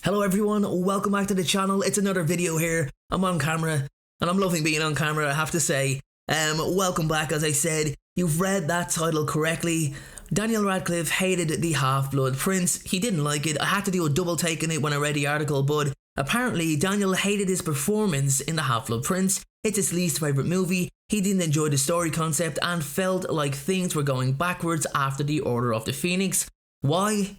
Hello everyone, welcome back to the channel. It's another video here. I'm on camera and I'm loving being on camera, I have to say. Welcome back. As I said, you've read that title correctly. Daniel Radcliffe hated the Half-Blood Prince. He didn't like it. I had to do a double take on it when I read the article, but apparently Daniel hated his performance in the Half-Blood Prince. It's his least favourite movie. He didn't enjoy the story concept and felt like things were going backwards after the Order of the Phoenix. Why?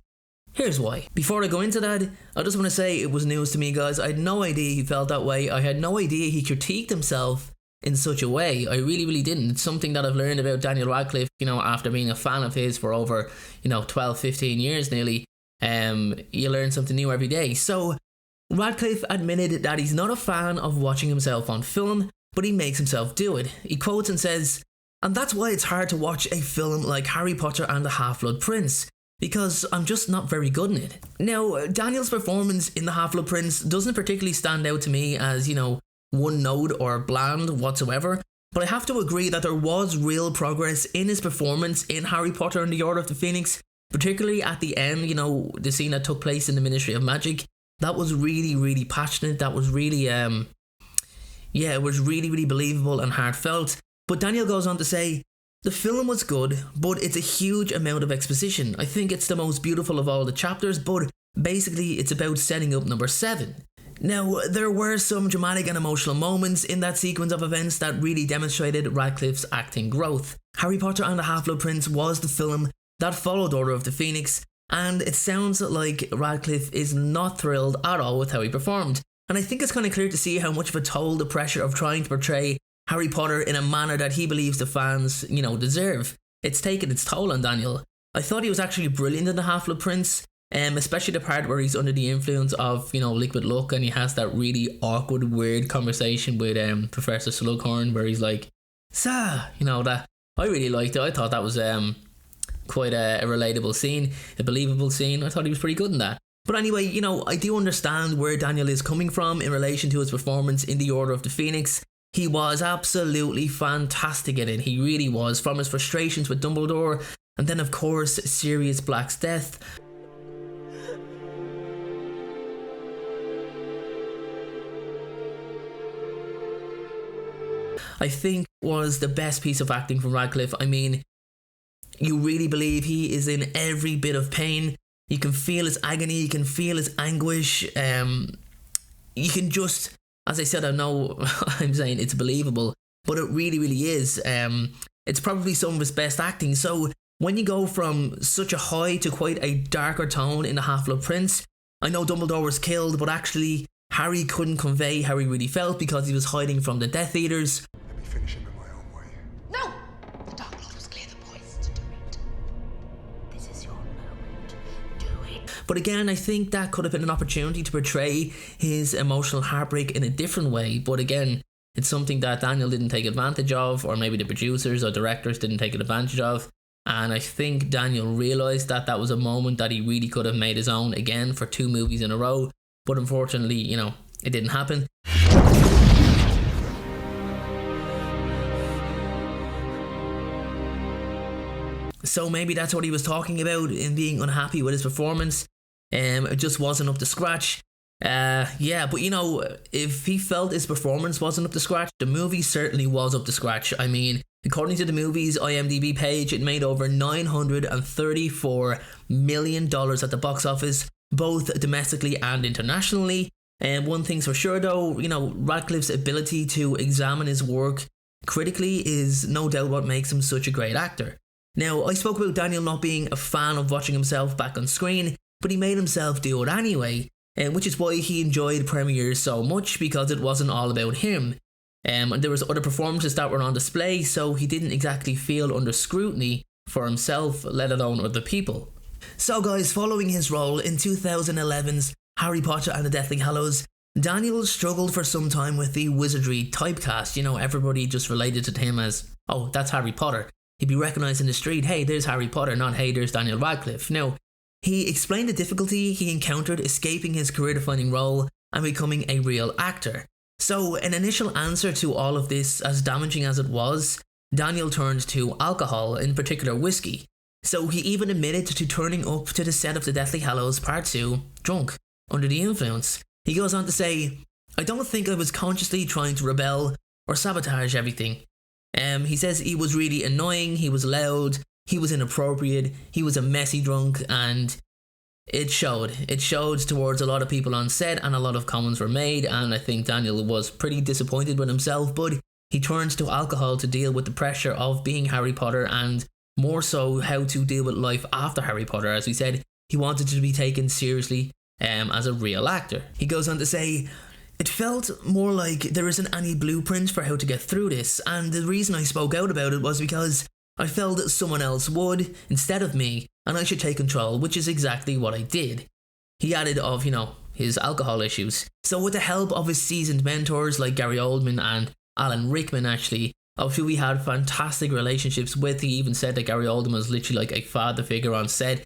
Here's why. Before I go into that, I just want to say it was news to me, guys. I had no idea he felt that way. I had no idea he critiqued himself in such a way. I really didn't. It's something that I've learned about Daniel Radcliffe, after being a fan of his for over, 12, 15 years nearly. You learn something new every day. So, Radcliffe admitted that he's not a fan of watching himself on film, but he makes himself do it. He quotes and says, "And that's why it's hard to watch a film like Harry Potter and the Half-Blood Prince, because I'm just not very good in it." Now, Daniel's performance in the Half-Blood Prince doesn't particularly stand out to me as, one note or bland whatsoever, but I have to agree that there was real progress in his performance in Harry Potter and the Order of the Phoenix, particularly at the end, the scene that took place in the Ministry of Magic. That was really passionate. That was really, it was really believable and heartfelt. But Daniel goes on to say, "The film was good, but it's a huge amount of exposition. I think it's the most beautiful of all the chapters, but basically it's about setting up number 7. Now, there were some dramatic and emotional moments in that sequence of events that really demonstrated Radcliffe's acting growth. Harry Potter and the Half-Blood Prince was the film that followed Order of the Phoenix, and it sounds like Radcliffe is not thrilled at all with how he performed. And I think it's kind of clear to see how much of a toll the pressure of trying to portray Harry Potter in a manner that he believes the fans, deserve. It's taken its toll on Daniel. I thought he was actually brilliant in the Half-Blood Prince, especially the part where he's under the influence of, liquid luck, and he has that really awkward, weird conversation with Professor Slughorn, where he's like, "Sir," that. I really liked it. I thought that was quite a relatable scene, a believable scene. I thought he was pretty good in that. But anyway, I do understand where Daniel is coming from in relation to his performance in the Order of the Phoenix. He was absolutely fantastic in it. He really was. From his frustrations with Dumbledore, and then of course Sirius Black's death. I think was the best piece of acting from Radcliffe. I mean, you really believe he is in every bit of pain. You can feel his agony, you can feel his anguish. You can just, as I said, I know I'm saying it's believable, but it really is. It's probably some of his best acting. So when you go from such a high to quite a darker tone in the Half-Blood Prince, I know Dumbledore was killed, but actually Harry couldn't convey how he really felt because he was hiding from the Death Eaters. Let me finish him in my own way. No! The Dark Lord was clear the poised to do it. This is your moment. Do it. But again, I think that could have been an opportunity to portray his emotional heartbreak in a different way. But again, it's something that Daniel didn't take advantage of, or maybe the producers or directors didn't take advantage of. And I think Daniel realised that that was a moment that he really could have made his own again for 2 movies in a row. But unfortunately, it didn't happen. So maybe that's what he was talking about in being unhappy with his performance. It just wasn't up to scratch. But if he felt his performance wasn't up to scratch, the movie certainly was up to scratch. I mean, according to the movie's IMDb page, it made over $934 million at the box office, both domestically and internationally. And one thing's for sure though, Radcliffe's ability to examine his work critically is no doubt what makes him such a great actor. Now, I spoke about Daniel not being a fan of watching himself back on screen, but he made himself do it anyway, which is why he enjoyed premieres so much, because it wasn't all about him. And there was other performances that were on display, so he didn't exactly feel under scrutiny for himself, let alone other people. So guys, following his role in 2011's Harry Potter and the Deathly Hallows, Daniel struggled for some time with the wizardry typecast. Everybody just related to him as, "Oh, that's Harry Potter." He'd be recognised in the street, "Hey, there's Harry Potter," not "Hey, there's Daniel Radcliffe." Now, he explained the difficulty he encountered escaping his career-defining role and becoming a real actor. So, an initial answer to all of this, as damaging as it was, Daniel turned to alcohol, in particular whiskey. So he even admitted to turning up to the set of The Deathly Hallows Part 2 drunk. under the influence. He goes on to say, I don't think I was consciously trying to rebel or sabotage everything. He says he was really annoying, he was loud, he was inappropriate, he was a messy drunk, and it showed. It showed towards a lot of people on set, and a lot of comments were made, and I think Daniel was pretty disappointed with himself, but he turns to alcohol to deal with the pressure of being Harry Potter, and more so how to deal with life after Harry Potter. As we said, he wanted to be taken seriously as a real actor. He goes on to say, it felt more like there isn't any blueprint for how to get through this, and the reason I spoke out about it was because I felt that someone else would, instead of me, and I should take control, which is exactly what I did. He added of, his alcohol issues. So with the help of his seasoned mentors like Gary Oldman and Alan Rickman, actually, of who he had fantastic relationships with, he even said that Gary Oldman was literally like a father figure on set,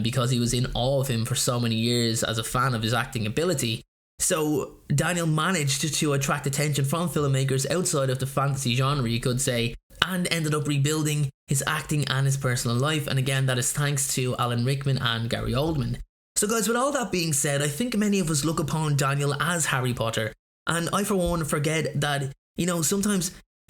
because he was in awe of him for so many years as a fan of his acting ability. So Daniel managed to attract attention from filmmakers outside of the fantasy genre, you could say, and ended up rebuilding his acting and his personal life. And again, that is thanks to Alan Rickman and Gary Oldman. So guys, with all that being said, I think many of us look upon Daniel as Harry Potter. And I for one forget that,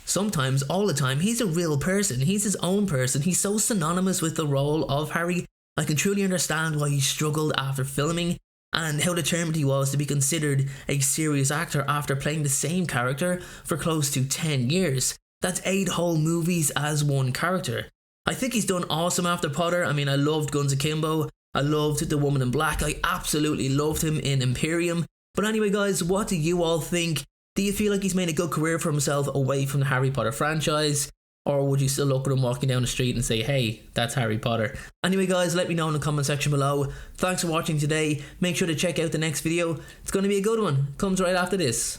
sometimes, all the time, he's a real person. He's his own person. He's so synonymous with the role of Harry. I can truly understand why he struggled after filming, and how determined he was to be considered a serious actor after playing the same character for close to 10 years. That's 8 whole movies as one character. I think he's done awesome after Potter. I mean, I loved Guns Akimbo, I loved The Woman in Black, I absolutely loved him in Imperium. But anyway guys, what do you all think? Do you feel like he's made a good career for himself away from the Harry Potter franchise? Or would you still look at him walking down the street and say, hey, that's Harry Potter? Anyway guys, let me know in the comment section below. Thanks for watching today. Make sure to check out the next video. It's going to be a good one. Comes right after this.